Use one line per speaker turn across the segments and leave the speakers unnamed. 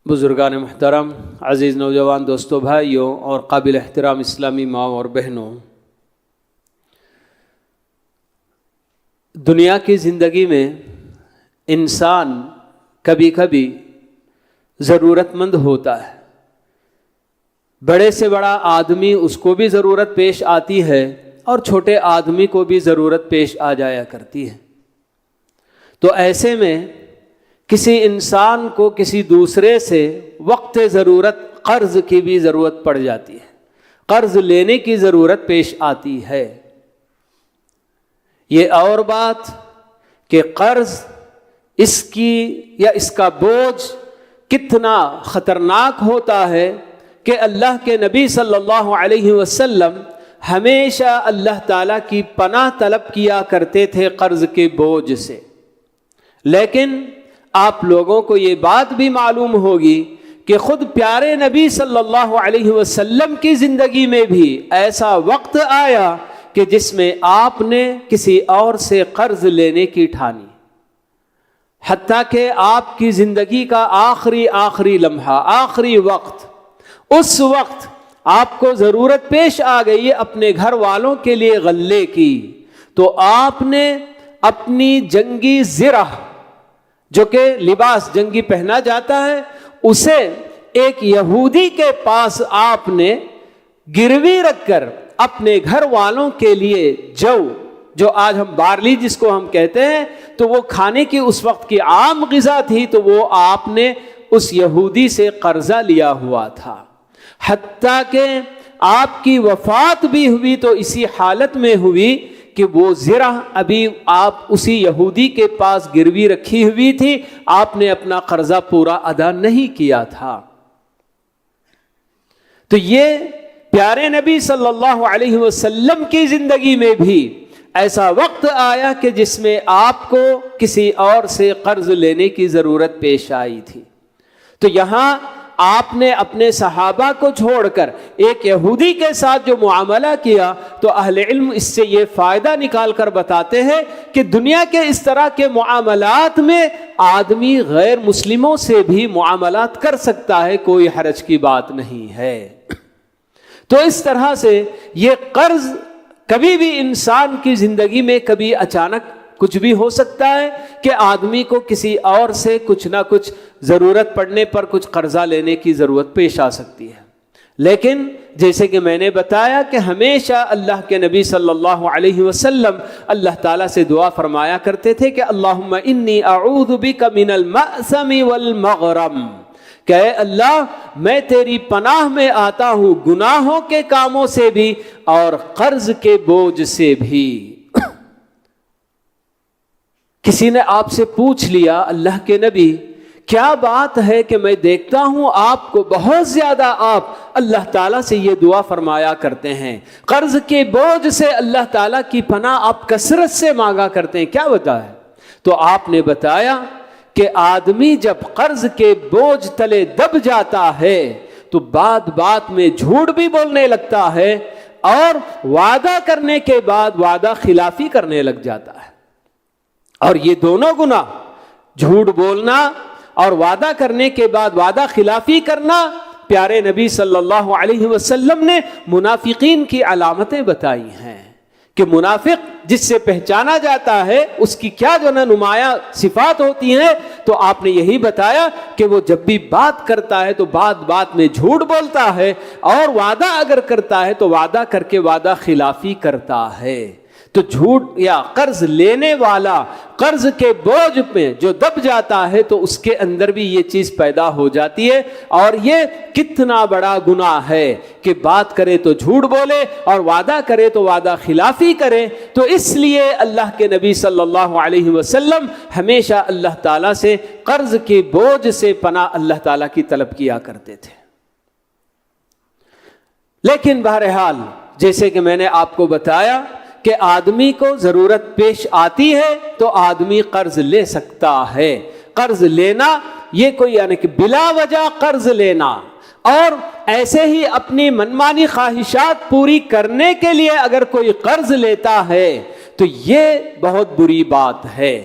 بزرگان محترم، عزیز نوجوان دوستوں، بھائیوں اور قابل احترام اسلامی ماؤں اور بہنوں، دنیا کی زندگی میں انسان کبھی کبھی ضرورت مند ہوتا ہے۔ بڑے سے بڑا آدمی، اس کو بھی ضرورت پیش آتی ہے اور چھوٹے آدمی کو بھی ضرورت پیش آ جایا کرتی ہے۔ تو ایسے میں کسی انسان کو کسی دوسرے سے وقت ضرورت قرض کی بھی ضرورت پڑ جاتی ہے، قرض لینے کی ضرورت پیش آتی ہے۔ یہ اور بات کہ قرض اس کی یا اس کا بوجھ کتنا خطرناک ہوتا ہے کہ اللہ کے نبی صلی اللہ علیہ وسلم ہمیشہ اللہ تعالیٰ کی پناہ طلب کیا کرتے تھے قرض کے بوجھ سے۔ لیکن آپ لوگوں کو یہ بات بھی معلوم ہوگی کہ خود پیارے نبی صلی اللہ علیہ وسلم کی زندگی میں بھی ایسا وقت آیا کہ جس میں آپ نے کسی اور سے قرض لینے کی ٹھانی، حتیٰ کہ آپ کی زندگی کا آخری لمحہ، آخری وقت، اس وقت آپ کو ضرورت پیش آ گئی اپنے گھر والوں کے لیے غلے کی، تو آپ نے اپنی جنگی زرہ، جو کہ لباس جنگی پہنا جاتا ہے، اسے ایک یہودی کے پاس آپ نے گروی رکھ کر اپنے گھر والوں کے لیے جو آج ہم بارلی جس کو ہم کہتے ہیں، تو وہ کھانے کی اس وقت کی عام غذا تھی، تو وہ آپ نے اس یہودی سے قرضہ لیا ہوا تھا۔ حتیٰ کہ آپ کی وفات بھی ہوئی تو اسی حالت میں ہوئی کہ وہ زرہ ابھی آپ اسی یہودی کے پاس گروی رکھی ہوئی تھی، آپ نے اپنا قرضہ پورا ادا نہیں کیا تھا۔ تو یہ پیارے نبی صلی اللہ علیہ وسلم کی زندگی میں بھی ایسا وقت آیا کہ جس میں آپ کو کسی اور سے قرض لینے کی ضرورت پیش آئی تھی۔ تو یہاں آپ نے اپنے صحابہ کو چھوڑ کر ایک یہودی کے ساتھ جو معاملہ کیا، تو اہل علم اس سے یہ فائدہ نکال کر بتاتے ہیں کہ دنیا کے اس طرح کے معاملات میں آدمی غیر مسلموں سے بھی معاملات کر سکتا ہے، کوئی حرج کی بات نہیں ہے۔ تو اس طرح سے یہ قرض کبھی بھی انسان کی زندگی میں کبھی اچانک کچھ بھی ہو سکتا ہے کہ آدمی کو کسی اور سے کچھ نہ کچھ ضرورت پڑنے پر کچھ قرضہ لینے کی ضرورت پیش آ سکتی ہے۔ لیکن جیسے کہ میں نے بتایا کہ ہمیشہ اللہ کے نبی صلی اللہ علیہ وسلم اللہ تعالیٰ سے دعا فرمایا کرتے تھے کہ اللہم انی اعوذ بک من المأثم والمغرم، کہ اے اللہ میں تیری پناہ میں آتا ہوں گناہوں کے کاموں سے بھی اور قرض کے بوجھ سے بھی۔ کسی نے آپ سے پوچھ لیا اللہ کے نبی کیا بات ہے کہ میں دیکھتا ہوں آپ کو بہت زیادہ آپ اللہ تعالیٰ سے یہ دعا فرمایا کرتے ہیں، قرض کے بوجھ سے اللہ تعالیٰ کی پناہ آپ کثرت سے مانگا کرتے ہیں، کیا بتایا؟ تو آپ نے بتایا کہ آدمی جب قرض کے بوجھ تلے دب جاتا ہے تو بات میں جھوٹ بھی بولنے لگتا ہے اور وعدہ کرنے کے بعد وعدہ خلافی کرنے لگ جاتا ہے۔ اور یہ دونوں گناہ، جھوٹ بولنا اور وعدہ کرنے کے بعد وعدہ خلافی کرنا، پیارے نبی صلی اللہ علیہ وسلم نے منافقین کی علامتیں بتائی ہیں کہ منافق جس سے پہچانا جاتا ہے اس کی کیا جو نمایاں صفات ہوتی ہیں، تو آپ نے یہی بتایا کہ وہ جب بھی بات کرتا ہے تو بات میں جھوٹ بولتا ہے، اور وعدہ اگر کرتا ہے تو وعدہ کر کے وعدہ خلافی کرتا ہے۔ تو جھوٹ یا قرض لینے والا قرض کے بوجھ پہ جو دب جاتا ہے تو اس کے اندر بھی یہ چیز پیدا ہو جاتی ہے، اور یہ کتنا بڑا گناہ ہے کہ بات کرے تو جھوٹ بولے اور وعدہ کرے تو وعدہ خلافی کرے۔ تو اس لیے اللہ کے نبی صلی اللہ علیہ وسلم ہمیشہ اللہ تعالیٰ سے قرض کے بوجھ سے پناہ اللہ تعالیٰ کی طلب کیا کرتے تھے۔ لیکن بہرحال جیسے کہ میں نے آپ کو بتایا کہ آدمی کو ضرورت پیش آتی ہے تو آدمی قرض لے سکتا ہے۔ قرض لینا یہ کوئی یعنی کہ بلا وجہ قرض لینا اور ایسے ہی اپنی منمانی خواہشات پوری کرنے کے لیے اگر کوئی قرض لیتا ہے تو یہ بہت بری بات ہے۔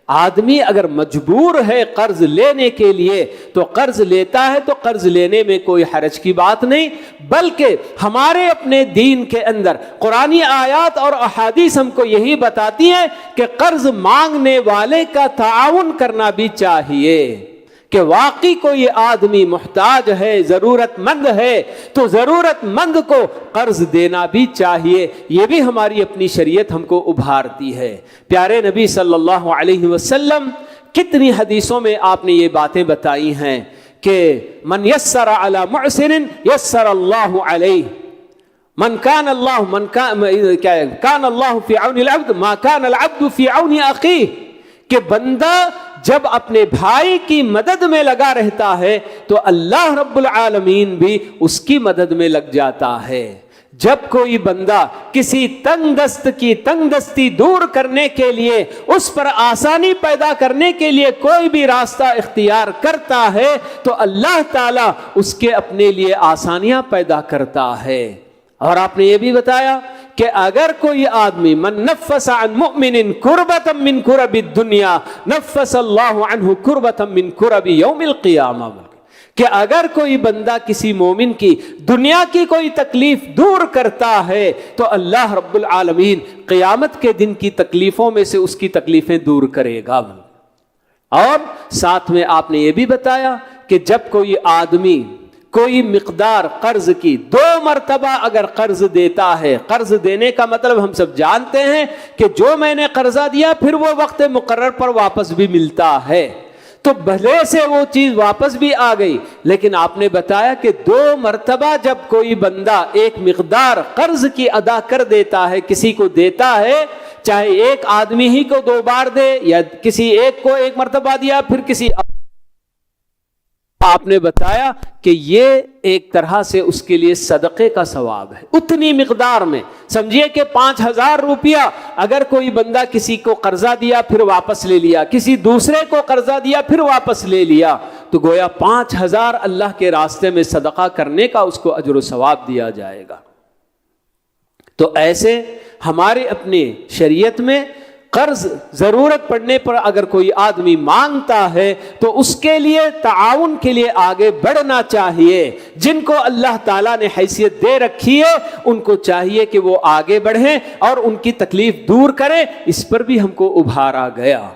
آدمی اگر مجبور ہے قرض لینے کے لیے تو قرض لیتا ہے، تو قرض لینے میں کوئی حرج کی بات نہیں، بلکہ ہمارے اپنے دین کے اندر قرآنی آیات اور احادیث ہم کو یہی بتاتی ہیں کہ قرض مانگنے والے کا تعاون کرنا بھی چاہیے، کہ واقعی کوئی آدمی محتاج ہے، ضرورت مند ہے، تو ضرورت مند کو قرض دینا بھی چاہیے۔ یہ بھی ہماری اپنی شریعت ہم کو ابھارتی ہے۔ پیارے نبی صلی اللہ علیہ وسلم کتنی حدیثوں میں آپ نے یہ باتیں بتائی ہیں کہ من یسر علی معسر یسر اللہ علیہ، کان اللہ فی عون العبد ما کان العبد فی عون اخیہ، کہ بندہ جب اپنے بھائی کی مدد میں لگا رہتا ہے تو اللہ رب العالمین بھی اس کی مدد میں لگ جاتا ہے۔ جب کوئی بندہ کسی تنگ دست کی تنگ دستی دور کرنے کے لیے، اس پر آسانی پیدا کرنے کے لیے کوئی بھی راستہ اختیار کرتا ہے تو اللہ تعالیٰ اس کے اپنے لیے آسانیاں پیدا کرتا ہے۔ اور آپ نے یہ بھی بتایا کہ اگر کوئی آدمی من نفس عن مؤمن کربۃ من کرب الدنیا نفس اللہ عنہ کربۃ من کرب یوم القیامہ، کہ اگر کوئی بندہ کسی مومن کی دنیا کی کوئی تکلیف دور کرتا ہے تو اللہ رب العالمین قیامت کے دن کی تکلیفوں میں سے اس کی تکلیفیں دور کرے گا۔ اور ساتھ میں آپ نے یہ بھی بتایا کہ جب کوئی آدمی کوئی مقدار قرض کی 2 مرتبہ اگر قرض دیتا ہے، قرض دینے کا مطلب ہم سب جانتے ہیں کہ جو میں نے قرضہ دیا پھر وہ وقت مقرر پر واپس بھی ملتا ہے، تو بھلے سے وہ چیز واپس بھی آ گئی، لیکن آپ نے بتایا کہ 2 مرتبہ جب کوئی بندہ ایک مقدار قرض کی ادا کر دیتا ہے، کسی کو دیتا ہے، چاہے ایک آدمی ہی کو 2 بار دے یا کسی ایک کو 1 مرتبہ دیا پھر کسی، آپ نے بتایا کہ یہ ایک طرح سے اس کے لیے صدقے کا ثواب ہے۔ اتنی مقدار میں سمجھیے کہ 5000 روپیہ اگر کوئی بندہ کسی کو قرضہ دیا پھر واپس لے لیا، کسی دوسرے کو قرضہ دیا پھر واپس لے لیا، تو گویا 5000 اللہ کے راستے میں صدقہ کرنے کا اس کو اجر و ثواب دیا جائے گا۔ تو ایسے ہمارے اپنے شریعت میں قرض ضرورت پڑنے پر اگر کوئی آدمی مانگتا ہے تو اس کے لیے تعاون کے لیے آگے بڑھنا چاہیے۔ جن کو اللہ تعالیٰ نے حیثیت دے رکھی ہے ان کو چاہیے کہ وہ آگے بڑھیں اور ان کی تکلیف دور کریں، اس پر بھی ہم کو ابھارا گیا۔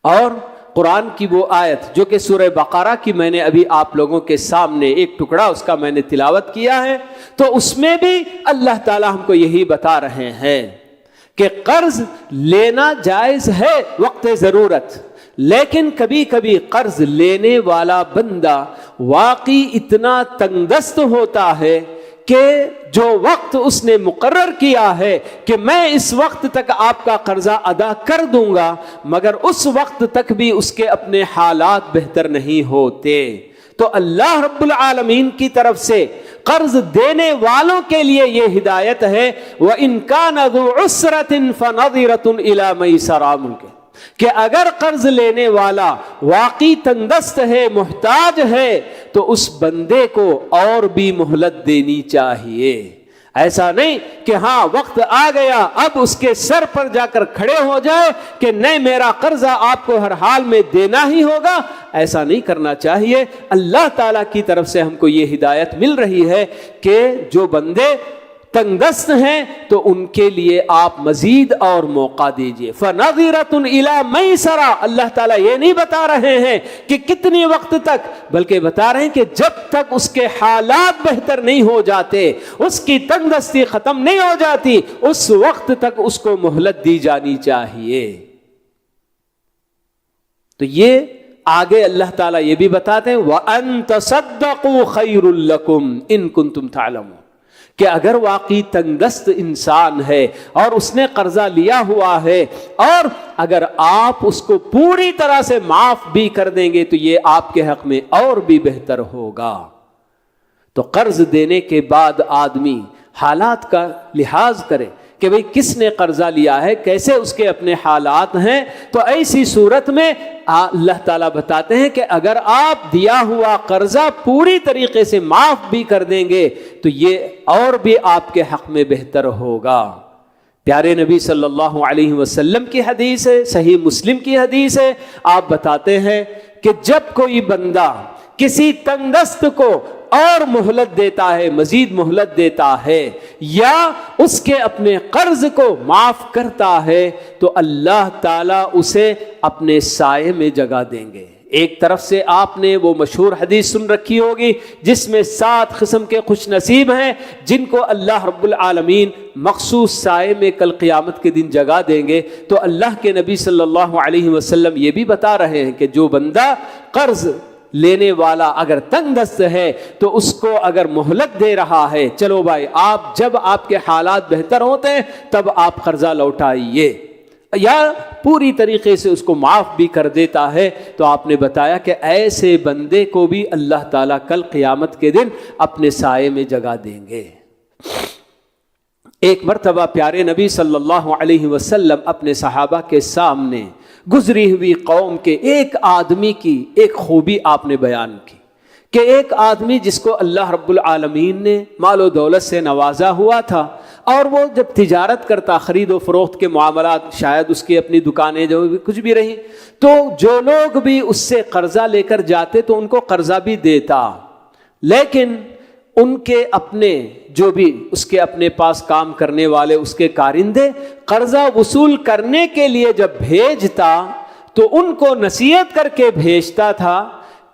اور قرآن کی وہ آیت جو کہ سورہ بقرہ کی میں نے ابھی آپ لوگوں کے سامنے ایک ٹکڑا اس کا میں نے تلاوت کیا ہے، تو اس میں بھی اللہ تعالیٰ ہم کو یہی بتا رہے ہیں کہ قرض لینا جائز ہے وقت ضرورت، لیکن کبھی کبھی قرض لینے والا بندہ واقعی اتنا تنگ دست ہوتا ہے کہ جو وقت اس نے مقرر کیا ہے کہ میں اس وقت تک آپ کا قرضہ ادا کر دوں گا، مگر اس وقت تک بھی اس کے اپنے حالات بہتر نہیں ہوتے، تو اللہ رب العالمین کی طرف سے قرض دینے والوں کے لیے یہ ہدایت ہے وَإِن كَانَ ذُو عُسْرَةٍ فَنَظِرَةٌ إِلَى مَيْسَرَةٍ، کہ اگر قرض لینے والا واقعی تنگدست ہے، محتاج ہے، تو اس بندے کو اور بھی مہلت دینی چاہیے۔ ایسا نہیں کہ ہاں وقت آ گیا اب اس کے سر پر جا کر کھڑے ہو جائے کہ نہیں میرا قرضہ آپ کو ہر حال میں دینا ہی ہوگا، ایسا نہیں کرنا چاہیے۔ اللہ تعالیٰ کی طرف سے ہم کو یہ ہدایت مل رہی ہے کہ جو بندے تنگ دست ہیں تو ان کے لیے آپ مزید اور موقع دیجئے۔ فَنَظِرَةٌ إِلَى مَيْسَرَةٍ، اللہ تعالیٰ یہ نہیں بتا رہے ہیں کہ کتنی وقت تک، بلکہ بتا رہے ہیں کہ جب تک اس کے حالات بہتر نہیں ہو جاتے، اس کی تنگ دستی ختم نہیں ہو جاتی، اس وقت تک اس کو مہلت دی جانی چاہیے۔ تو یہ آگے اللہ تعالیٰ یہ بھی بتاتے ہیں وَأَن تَصَدَّقُوا خَيْرٌ لَكُمْ إِن كُنتُمْ تَعْلَمُونَ، کہ اگر واقعی تنگ دست انسان ہے اور اس نے قرضہ لیا ہوا ہے اور اگر آپ اس کو پوری طرح سے معاف بھی کر دیں گے تو یہ آپ کے حق میں اور بھی بہتر ہوگا۔ تو قرض دینے کے بعد آدمی حالات کا لحاظ کرے کہ بھئی کس نے قرضہ لیا ہے، کیسے اس کے اپنے حالات ہیں، تو ایسی صورت میں اللہ تعالیٰ بتاتے ہیں کہ اگر آپ دیا ہوا قرضہ پوری طریقے سے معاف بھی کر دیں گے تو یہ اور بھی آپ کے حق میں بہتر ہوگا۔ پیارے نبی صلی اللہ علیہ وسلم کی حدیث ہے، صحیح مسلم کی حدیث ہے، آپ بتاتے ہیں کہ جب کوئی بندہ کسی تنگ دست کو اور مہلت دیتا ہے، مزید مہلت دیتا ہے، یا اس کے اپنے قرض کو معاف کرتا ہے، تو اللہ تعالیٰ اسے اپنے سائے میں جگہ دیں گے۔ ایک طرف سے آپ نے وہ مشہور حدیث سن رکھی ہوگی جس میں 7 قسم کے خوش نصیب ہیں جن کو اللہ رب العالمین مخصوص سائے میں کل قیامت کے دن جگہ دیں گے۔ تو اللہ کے نبی صلی اللہ علیہ وسلم یہ بھی بتا رہے ہیں کہ جو بندہ قرض لینے والا اگر تنگ دست ہے تو اس کو اگر مہلت دے رہا ہے، چلو بھائی آپ جب آپ کے حالات بہتر ہوتے ہیں تب آپ قرضہ لوٹائیے، یا پوری طریقے سے اس کو معاف بھی کر دیتا ہے، تو آپ نے بتایا کہ ایسے بندے کو بھی اللہ تعالیٰ کل قیامت کے دن اپنے سائے میں جگہ دیں گے۔ ایک مرتبہ پیارے نبی صلی اللہ علیہ وسلم اپنے صحابہ کے سامنے گزری ہوئی قوم کے ایک آدمی کی ایک خوبی آپ نے بیان کی کہ ایک آدمی جس کو اللہ رب العالمین نے مال و دولت سے نوازا ہوا تھا، اور وہ جب تجارت کرتا، خرید و فروخت کے معاملات، شاید اس کی اپنی دکانیں جو کچھ بھی رہیں، تو جو لوگ بھی اس سے قرضہ لے کر جاتے تو ان کو قرضہ بھی دیتا، لیکن ان کے اپنے جو بھی اس کے اپنے پاس کام کرنے والے اس کے کارندے قرضہ وصول کرنے کے لیے جب بھیجتا تو ان کو نصیحت کر کے بھیجتا تھا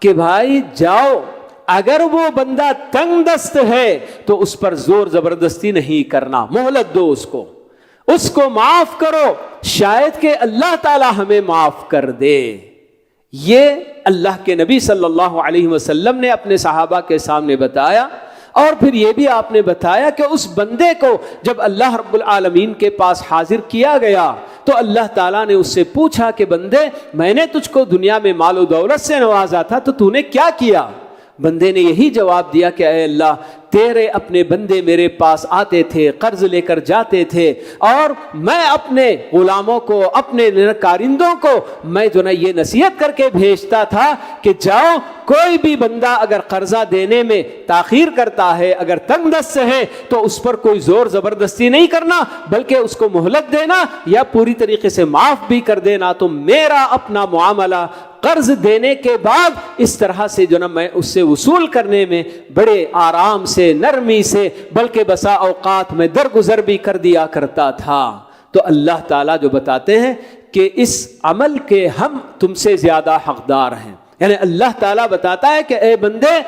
کہ بھائی جاؤ، اگر وہ بندہ تنگ دست ہے تو اس پر زور زبردستی نہیں کرنا، مہلت دو، اس کو معاف کرو، شاید کہ اللہ تعالی ہمیں معاف کر دے۔ یہ اللہ کے نبی صلی اللہ علیہ وسلم نے اپنے صحابہ کے سامنے بتایا، اور پھر یہ بھی آپ نے بتایا کہ اس بندے کو جب اللہ رب العالمین کے پاس حاضر کیا گیا تو اللہ تعالیٰ نے اس سے پوچھا کہ بندے، میں نے تجھ کو دنیا میں مال و دولت سے نوازا تھا تو نے کیا کیا؟ بندے نے یہی جواب دیا کہ اے اللہ، تیرے اپنے بندے میرے پاس آتے تھے، قرض لے کر جاتے تھے، اور میں اپنے غلاموں کو، اپنے کارندوں کو میں جو نا یہ نصیحت کر کے بھیجتا تھا کہ جاؤ، کوئی بھی بندہ اگر قرضہ دینے میں تاخیر کرتا ہے، اگر تنگ دست ہے، تو اس پر کوئی زور زبردستی نہیں کرنا، بلکہ اس کو مہلت دینا یا پوری طریقے سے معاف بھی کر دینا۔ تو میرا اپنا معاملہ قرض دینے کے بعد اس طرح سے جو نا میں اس سے وصول کرنے میں بڑے آرام سے، نرمی سے، بلکہ بسا اوقات میں درگزر بھی کر دیا کرتا تھا۔ تو اللہ تعالیٰ جو بتاتے ہیں کہ اس عمل کے ہم تم سے زیادہ حقدار ہیں، یعنی اللہ تعالیٰ بتاتا ہے کہ اے بندے،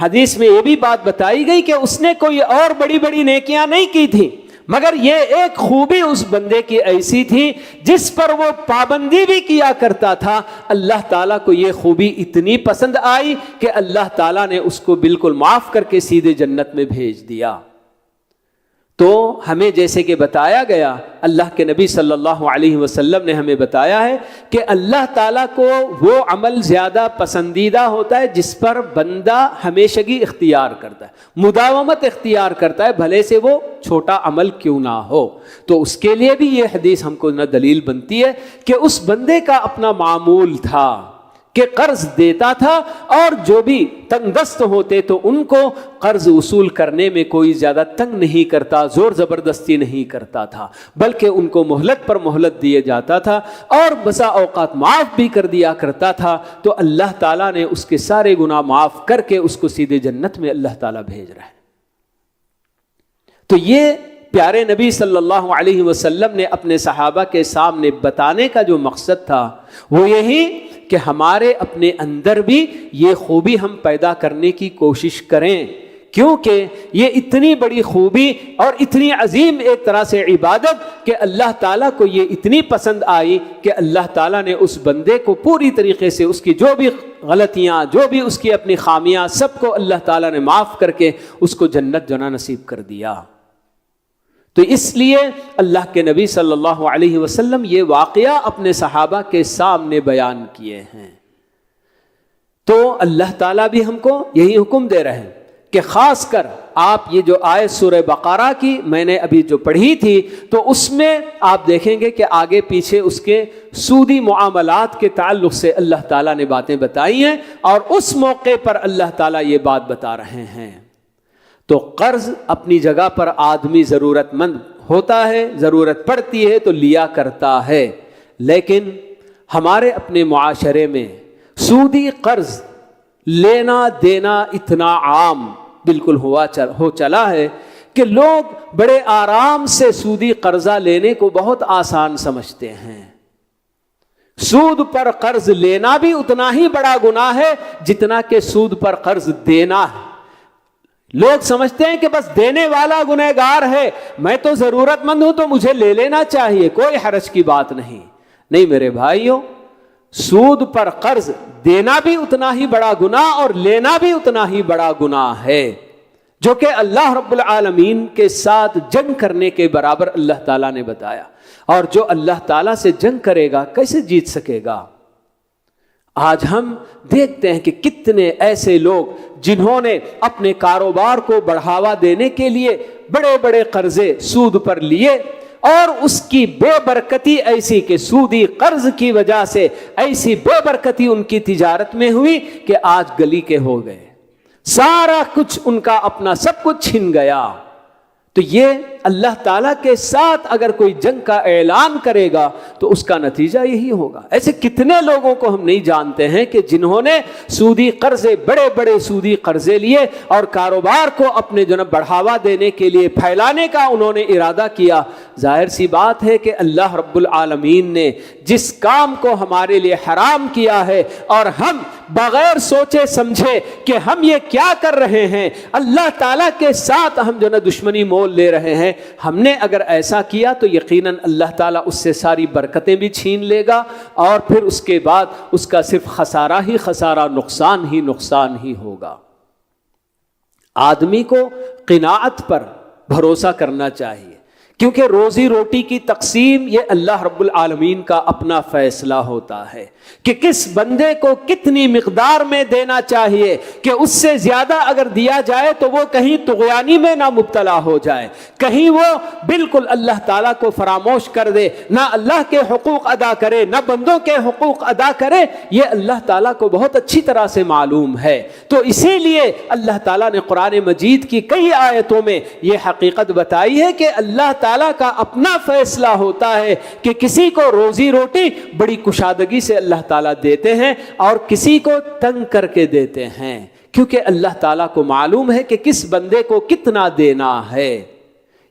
حدیث میں یہ بھی بات بتائی گئی کہ اس نے کوئی اور بڑی بڑی نیکیاں نہیں کی تھی، مگر یہ ایک خوبی اس بندے کی ایسی تھی جس پر وہ پابندی بھی کیا کرتا تھا۔ اللہ تعالیٰ کو یہ خوبی اتنی پسند آئی کہ اللہ تعالیٰ نے اس کو بالکل معاف کر کے سیدھے جنت میں بھیج دیا۔ تو ہمیں جیسے کہ بتایا گیا، اللہ کے نبی صلی اللہ علیہ وسلم نے ہمیں بتایا ہے کہ اللہ تعالیٰ کو وہ عمل زیادہ پسندیدہ ہوتا ہے جس پر بندہ ہمیشگی اختیار کرتا ہے، مداومت اختیار کرتا ہے، بھلے سے وہ چھوٹا عمل کیوں نہ ہو۔ تو اس کے لیے بھی یہ حدیث ہم کو نہ دلیل بنتی ہے کہ اس بندے کا اپنا معمول تھا کہ قرض دیتا تھا، اور جو بھی تنگ دست ہوتے تو ان کو قرض وصول کرنے میں کوئی زیادہ تنگ نہیں کرتا، زور زبردستی نہیں کرتا تھا، بلکہ ان کو مہلت پر مہلت دیے جاتا تھا، اور بسا اوقات معاف بھی کر دیا کرتا تھا۔ تو اللہ تعالیٰ نے اس کے سارے گناہ معاف کر کے اس کو سیدھے جنت میں اللہ تعالیٰ بھیج رہے ہیں۔ تو یہ پیارے نبی صلی اللہ علیہ وسلم نے اپنے صحابہ کے سامنے بتانے کا جو مقصد تھا وہ یہی کہ ہمارے اپنے اندر بھی یہ خوبی ہم پیدا کرنے کی کوشش کریں، کیونکہ یہ اتنی بڑی خوبی اور اتنی عظیم ایک طرح سے عبادت کہ اللہ تعالیٰ کو یہ اتنی پسند آئی کہ اللہ تعالیٰ نے اس بندے کو پوری طریقے سے اس کی جو بھی غلطیاں، جو بھی اس کی اپنی خامیاں، سب کو اللہ تعالیٰ نے معاف کر کے اس کو جنت جنا نصیب کر دیا۔ تو اس لیے اللہ کے نبی صلی اللہ علیہ وسلم یہ واقعہ اپنے صحابہ کے سامنے بیان کیے ہیں۔ تو اللہ تعالیٰ بھی ہم کو یہی حکم دے رہے ہیں کہ خاص کر آپ یہ جو آیت سورہ بقرہ کی میں نے ابھی جو پڑھی تھی، تو اس میں آپ دیکھیں گے کہ آگے پیچھے اس کے سودی معاملات کے تعلق سے اللہ تعالیٰ نے باتیں بتائی ہیں، اور اس موقع پر اللہ تعالیٰ یہ بات بتا رہے ہیں۔ تو قرض اپنی جگہ پر آدمی ضرورت مند ہوتا ہے، ضرورت پڑتی ہے تو لیا کرتا ہے، لیکن ہمارے اپنے معاشرے میں سودی قرض لینا دینا اتنا عام بالکل ہو چلا ہے کہ لوگ بڑے آرام سے سودی قرضہ لینے کو بہت آسان سمجھتے ہیں۔ سود پر قرض لینا بھی اتنا ہی بڑا گناہ ہے جتنا کہ سود پر قرض دینا ہے۔ لوگ سمجھتے ہیں کہ بس دینے والا گنہگار ہے، میں تو ضرورت مند ہوں تو مجھے لے لینا چاہیے، کوئی حرج کی بات نہیں۔ نہیں میرے بھائیوں، سود پر قرض دینا بھی اتنا ہی بڑا گناہ اور لینا بھی اتنا ہی بڑا گناہ ہے، جو کہ اللہ رب العالمین کے ساتھ جنگ کرنے کے برابر اللہ تعالیٰ نے بتایا۔ اور جو اللہ تعالیٰ سے جنگ کرے گا کیسے جیت سکے گا؟ آج ہم دیکھتے ہیں کہ کتنے ایسے لوگ جنہوں نے اپنے کاروبار کو بڑھاوا دینے کے لیے بڑے بڑے قرضے سود پر لیے، اور اس کی بے برکتی ایسی کہ سودی قرض کی وجہ سے ایسی بے برکتی ان کی تجارت میں ہوئی کہ آج گلی کے ہو گئے، سارا کچھ ان کا اپنا سب کچھ چھن گیا۔ تو یہ اللہ تعالیٰ کے ساتھ اگر کوئی جنگ کا اعلان کرے گا تو اس کا نتیجہ یہی ہوگا۔ ایسے کتنے لوگوں کو ہم نہیں جانتے ہیں کہ جنہوں نے سودی قرضے بڑے بڑے سودی قرضے لیے اور کاروبار کو اپنے بڑھاوا دینے کے لیے پھیلانے کا انہوں نے ارادہ کیا۔ ظاہر سی بات ہے کہ اللہ رب العالمین نے جس کام کو ہمارے لیے حرام کیا ہے اور ہم بغیر سوچے سمجھے کہ ہم یہ کیا کر رہے ہیں، اللہ تعالیٰ کے ساتھ ہم دشمنی مول لے رہے ہیں، ہم نے اگر ایسا کیا تو یقیناً اللہ تعالیٰ اس سے ساری برکتیں بھی چھین لے گا، اور پھر اس کے بعد اس کا صرف خسارہ ہی خسارہ، نقصان ہی ہوگا۔ آدمی کو قناعت پر بھروسہ کرنا چاہیے، کیونکہ روزی روٹی کی تقسیم یہ اللہ رب العالمین کا اپنا فیصلہ ہوتا ہے کہ کس بندے کو کتنی مقدار میں دینا چاہیے، کہ اس سے زیادہ اگر دیا جائے تو وہ کہیں طغیانی میں نہ مبتلا ہو جائے، کہیں وہ بالکل اللہ تعالیٰ کو فراموش کر دے، نہ اللہ کے حقوق ادا کرے نہ بندوں کے حقوق ادا کرے۔ یہ اللہ تعالیٰ کو بہت اچھی طرح سے معلوم ہے، تو اسی لیے اللہ تعالیٰ نے قرآن مجید کی کئی آیتوں میں یہ حقیقت بتائی ہے کہ اللہ تعالیٰ کا اپنا فیصلہ ہوتا ہے کہ کسی کو روزی روٹی بڑی کشادگی سے اللہ تعالیٰ دیتے ہیں اور کسی کو تنگ کر کے دیتے ہیں، کیونکہ اللہ تعالیٰ کو معلوم ہے کہ کس بندے کو کتنا دینا ہے۔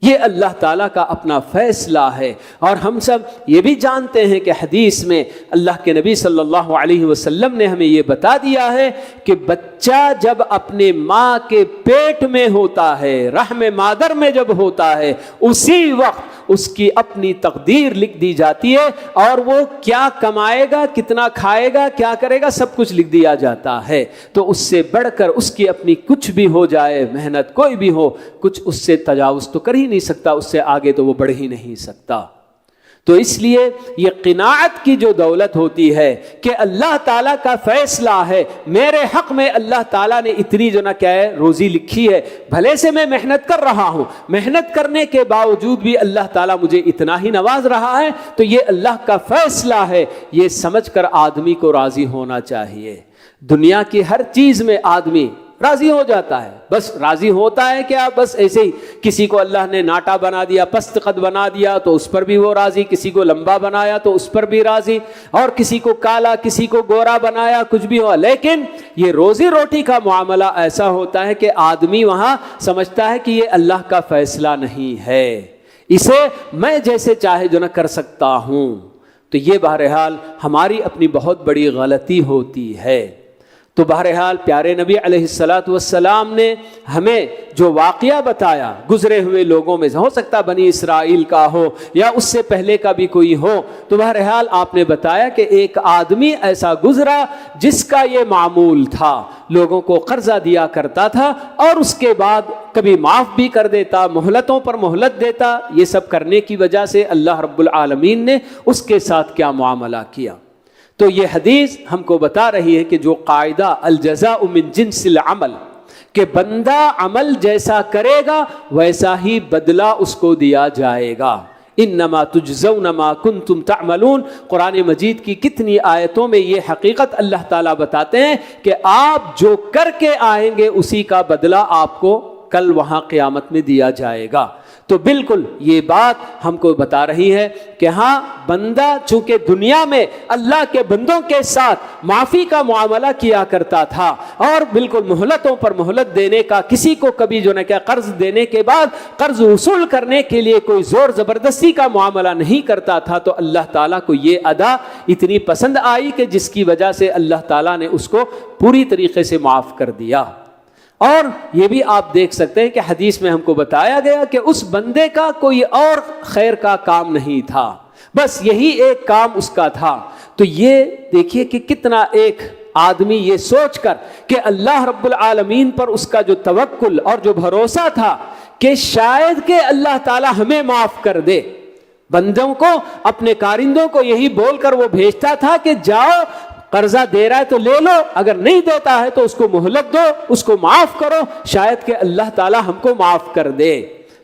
یہ اللہ تعالیٰ کا اپنا فیصلہ ہے۔ اور ہم سب یہ بھی جانتے ہیں کہ حدیث میں اللہ کے نبی صلی اللہ علیہ وسلم نے ہمیں یہ بتا دیا ہے کہ بچہ جب اپنے ماں کے پیٹ میں ہوتا ہے، رحم مادر میں جب ہوتا ہے، اسی وقت اس کی اپنی تقدیر لکھ دی جاتی ہے، اور وہ کیا کمائے گا، کتنا کھائے گا، کیا کرے گا، سب کچھ لکھ دیا جاتا ہے۔ تو اس سے بڑھ کر اس کی اپنی کچھ بھی ہو جائے، محنت کوئی بھی ہو، کچھ اس سے تجاوز تو کر ہی نہیں سکتا، اس سے آگے تو وہ بڑھ ہی نہیں سکتا۔ تو اس لیے یہ قناعت کی جو دولت ہوتی ہے کہ اللہ تعالیٰ کا فیصلہ ہے، میرے حق میں اللہ تعالیٰ نے اتنی کیا ہے روزی لکھی ہے، بھلے سے میں محنت کر رہا ہوں، محنت کرنے کے باوجود بھی اللہ تعالیٰ مجھے اتنا ہی نواز رہا ہے، تو یہ اللہ کا فیصلہ ہے، یہ سمجھ کر آدمی کو راضی ہونا چاہیے۔ دنیا کی ہر چیز میں آدمی راضی ہو جاتا ہے، بس راضی ہوتا ہے کیا، بس ایسے ہی کسی کو اللہ نے ناٹا بنا دیا، پست قد بنا دیا تو اس پر بھی وہ راضی، کسی کو لمبا بنایا تو اس پر بھی راضی، اور کسی کو کالا کسی کو گورا بنایا، کچھ بھی ہوا۔ لیکن یہ روزی روٹی کا معاملہ ایسا ہوتا ہے کہ آدمی وہاں سمجھتا ہے کہ یہ اللہ کا فیصلہ نہیں ہے، اسے میں جیسے چاہے کر سکتا ہوں۔ تو یہ بہرحال ہماری اپنی بہت بڑی غلطی ہوتی ہے۔ تو بہرحال پیارے نبی علیہ السلام نے ہمیں جو واقعہ بتایا گزرے ہوئے لوگوں میں سے، ہو سکتا بنی اسرائیل کا ہو یا اس سے پہلے کا بھی کوئی ہو، تو بہرحال آپ نے بتایا کہ ایک آدمی ایسا گزرا جس کا یہ معمول تھا، لوگوں کو قرضہ دیا کرتا تھا اور اس کے بعد کبھی معاف بھی کر دیتا، مہلتوں پر مہلت دیتا۔ یہ سب کرنے کی وجہ سے اللہ رب العالمین نے اس کے ساتھ کیا معاملہ کیا۔ تو یہ حدیث ہم کو بتا رہی ہے کہ جو قاعدہ الجزاء من جنس العمل، کہ بندہ عمل جیسا کرے گا ویسا ہی بدلہ اس کو دیا جائے گا۔ انما تجزون ما کنتم تعملون، قرآن مجید کی کتنی آیتوں میں یہ حقیقت اللہ تعالیٰ بتاتے ہیں کہ آپ جو کر کے آئیں گے اسی کا بدلہ آپ کو کل وہاں قیامت میں دیا جائے گا۔ تو بالکل یہ بات ہم کو بتا رہی ہے کہ ہاں بندہ چونکہ دنیا میں اللہ کے بندوں کے ساتھ معافی کا معاملہ کیا کرتا تھا اور بالکل مہلتوں پر مہلت دینے کا، کسی کو کبھی جو نہ کیا قرض دینے کے بعد قرض وصول کرنے کے لیے کوئی زور زبردستی کا معاملہ نہیں کرتا تھا، تو اللہ تعالیٰ کو یہ ادا اتنی پسند آئی کہ جس کی وجہ سے اللہ تعالیٰ نے اس کو پوری طریقے سے معاف کر دیا۔ اور یہ بھی آپ دیکھ سکتے ہیں کہ حدیث میں ہم کو بتایا گیا کہ اس بندے کا کوئی اور خیر کا کام نہیں تھا، بس یہی ایک کام اس کا تھا۔ تو یہ دیکھیے کہ کتنا ایک آدمی یہ سوچ کر کہ اللہ رب العالمین پر اس کا جو توکل اور جو بھروسہ تھا کہ شاید کہ اللہ تعالی ہمیں معاف کر دے، بندوں کو اپنے کارندوں کو یہی بول کر وہ بھیجتا تھا کہ جاؤ قرضہ دے رہا ہے تو لے لو، اگر نہیں دیتا ہے تو اس کو مہلت دو، اس کو معاف کرو، شاید کہ اللہ تعالی ہم کو معاف کر دے۔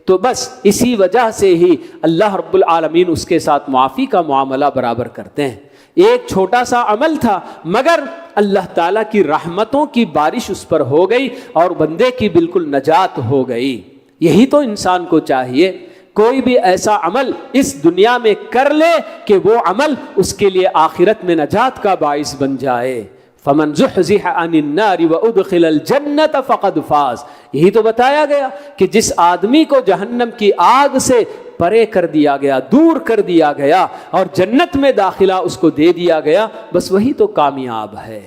تو بس اسی وجہ سے ہی اللہ رب العالمین اس کے ساتھ معافی کا معاملہ برابر کرتے ہیں۔ ایک چھوٹا سا عمل تھا مگر اللہ تعالیٰ کی رحمتوں کی بارش اس پر ہو گئی اور بندے کی بالکل نجات ہو گئی۔ یہی تو انسان کو چاہیے، کوئی بھی ایسا عمل اس دنیا میں کر لے کہ وہ عمل اس کے لیے آخرت میں نجات کا باعث بن جائے۔ فمن زحزح عن النار وادخل الجنة فقد فاز، یہی تو بتایا گیا کہ جس آدمی کو جہنم کی آگ سے پرے کر دیا گیا، دور کر دیا گیا اور جنت میں داخلہ اس کو دے دیا گیا، بس وہی تو کامیاب ہے۔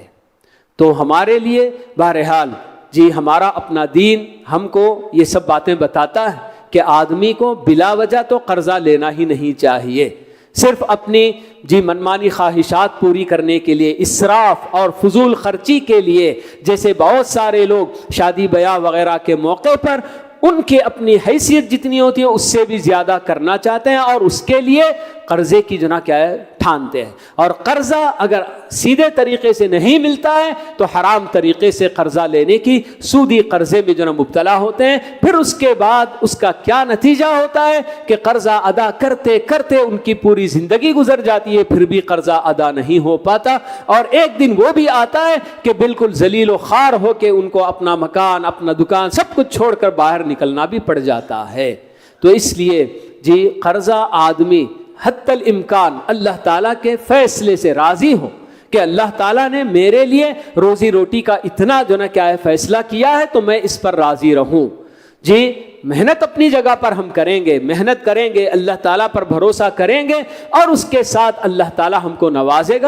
تو ہمارے لیے بہرحال جی ہمارا اپنا دین ہم کو یہ سب باتیں بتاتا ہے کہ آدمی کو بلا وجہ تو قرضہ لینا ہی نہیں چاہیے، صرف اپنی جی منمانی خواہشات پوری کرنے کے لیے، اسراف اور فضول خرچی کے لیے، جیسے بہت سارے لوگ شادی بیاہ وغیرہ کے موقع پر ان کے اپنی حیثیت جتنی ہوتی ہے اس سے بھی زیادہ کرنا چاہتے ہیں اور اس کے لیے قرضے کی جناح کیا ہے ٹھانتے ہیں، اور قرضہ اگر سیدھے طریقے سے نہیں ملتا ہے تو حرام طریقے سے قرضہ لینے کی سودی قرضے میں جناح مبتلا ہوتے ہیں۔ پھر اس کے بعد اس کا کیا نتیجہ ہوتا ہے کہ قرضہ ادا کرتے کرتے ان کی پوری زندگی گزر جاتی ہے، پھر بھی قرضہ ادا نہیں ہو پاتا، اور ایک دن وہ بھی آتا ہے کہ بالکل ذلیل و خوار ہو کے ان کو اپنا مکان، اپنا دکان سب کچھ چھوڑ کر باہر نکلنا بھی پڑ جاتا ہے۔ تو اس لیے جی قرضہ آدمی حتی الامکان اللہ تعالیٰ کے فیصلے سے راضی ہو کہ اللہ تعالیٰ نے میرے لیے روزی روٹی کا اتنا جو نا کیا ہے فیصلہ کیا ہے تو میں اس پر راضی رہوں۔ جی محنت اپنی جگہ پر ہم کریں گے، محنت کریں گے، اللہ تعالیٰ پر بھروسہ کریں گے اور اس کے ساتھ اللہ تعالیٰ ہم کو نوازے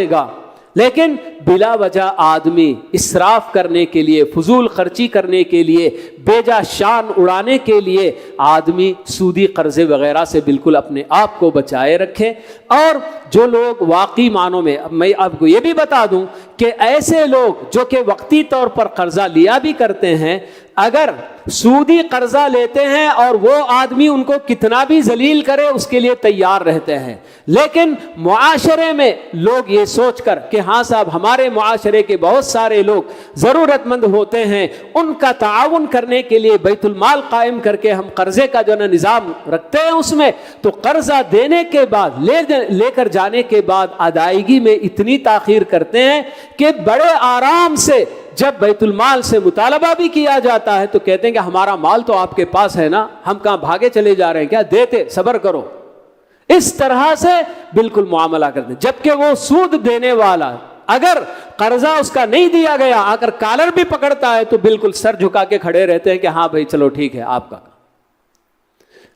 گا، لیکن بلا وجہ آدمی اسراف کرنے کے لیے، فضول خرچی کرنے کے لیے، بے جا شان اڑانے کے لیے آدمی سودی قرضے وغیرہ سے بالکل اپنے آپ کو بچائے رکھے۔ اور جو لوگ واقعی معنوں میں، میں آپ کو یہ بھی بتا دوں کہ ایسے لوگ جو کہ وقتی طور پر قرضہ لیا بھی کرتے ہیں، اگر سودی قرضہ لیتے ہیں اور وہ آدمی ان کو کتنا بھی ذلیل کرے اس کے لیے تیار رہتے ہیں، لیکن معاشرے میں لوگ یہ سوچ کر کہ ہاں صاحب ہمارے معاشرے کے بہت سارے لوگ ضرورت مند ہوتے ہیں، ان کا تعاون کرنے کے لیے بیت المال قائم کر کے ہم قرضے کا جو نظام رکھتے ہیں، اس میں تو قرضہ دینے کے بعد لے کر جانے کے بعد ادائیگی میں اتنی تاخیر کرتے ہیں کہ بڑے آرام سے جب بیت المال سے مطالبہ بھی کیا جاتا ہے تو کہتے ہیں کہ ہمارا مال تو آپ کے پاس ہے نا، ہم کہاں بھاگے چلے جا رہے ہیں، کیا دیتے، صبر کرو۔ اس طرح سے بالکل معاملہ کرتے ہیں، جبکہ وہ سود دینے والا اگر قرضہ اس کا نہیں دیا گیا اگر کالر بھی پکڑتا ہے تو بالکل سر جھکا کے کھڑے رہتے ہیں کہ ہاں بھائی چلو ٹھیک ہے آپ کا۔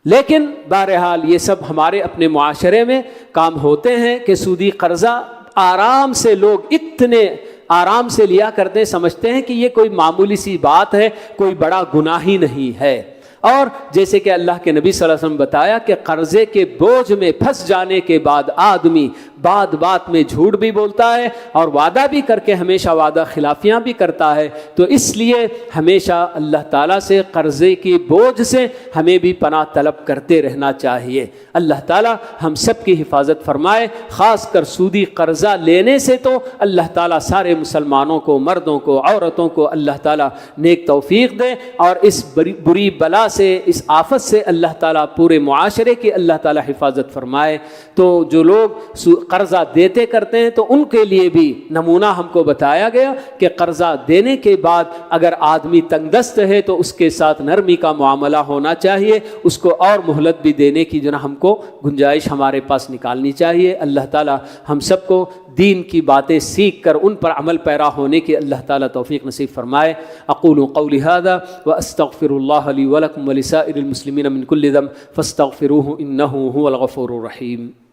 لیکن بہرحال یہ سب ہمارے اپنے معاشرے میں کام ہوتے ہیں کہ سودی قرضہ آرام سے لوگ اتنے آرام سے لیا کرتے ہیں، سمجھتے ہیں کہ یہ کوئی معمولی سی بات ہے، کوئی بڑا گناہ ہی نہیں ہے۔ اور جیسے کہ اللہ کے نبی صلی اللہ علیہ وسلم بتایا کہ قرضے کے بوجھ میں پھنس جانے کے بعد آدمی بات بات میں جھوٹ بھی بولتا ہے اور وعدہ بھی کر کے ہمیشہ وعدہ خلافیاں بھی کرتا ہے۔ تو اس لیے ہمیشہ اللہ تعالیٰ سے قرضے کے بوجھ سے ہمیں بھی پناہ طلب کرتے رہنا چاہیے۔ اللہ تعالیٰ ہم سب کی حفاظت فرمائے، خاص کر سودی قرضہ لینے سے تو اللہ تعالیٰ سارے مسلمانوں کو، مردوں کو، عورتوں کو اللہ تعالیٰ نیک توفیق دے، اور اس بری بلا سے، اس آفت سے اللہ تعالیٰ پورے معاشرے کی اللہ تعالیٰ حفاظت فرمائے۔ تو جو لوگ قرضہ دیتے کرتے ہیں تو ان کے لیے بھی نمونہ ہم کو بتایا گیا کہ قرضہ دینے کے بعد اگر آدمی تنگ دست ہے تو اس کے ساتھ نرمی کا معاملہ ہونا چاہیے، اس کو اور مہلت بھی دینے کی جو نا ہم کو گنجائش ہمارے پاس نکالنی چاہیے۔ اللہ تعالی ہم سب کو دین کی باتیں سیکھ کر ان پر عمل پیرا ہونے کی اللہ تعالی توفیق نصیب فرمائے۔ اقول قولی ھذا واستغفر اللہ لی ولکم ولسائر المسلمین من کل ذنب فاستغفروہ انہ ھو الغفور الرحیم۔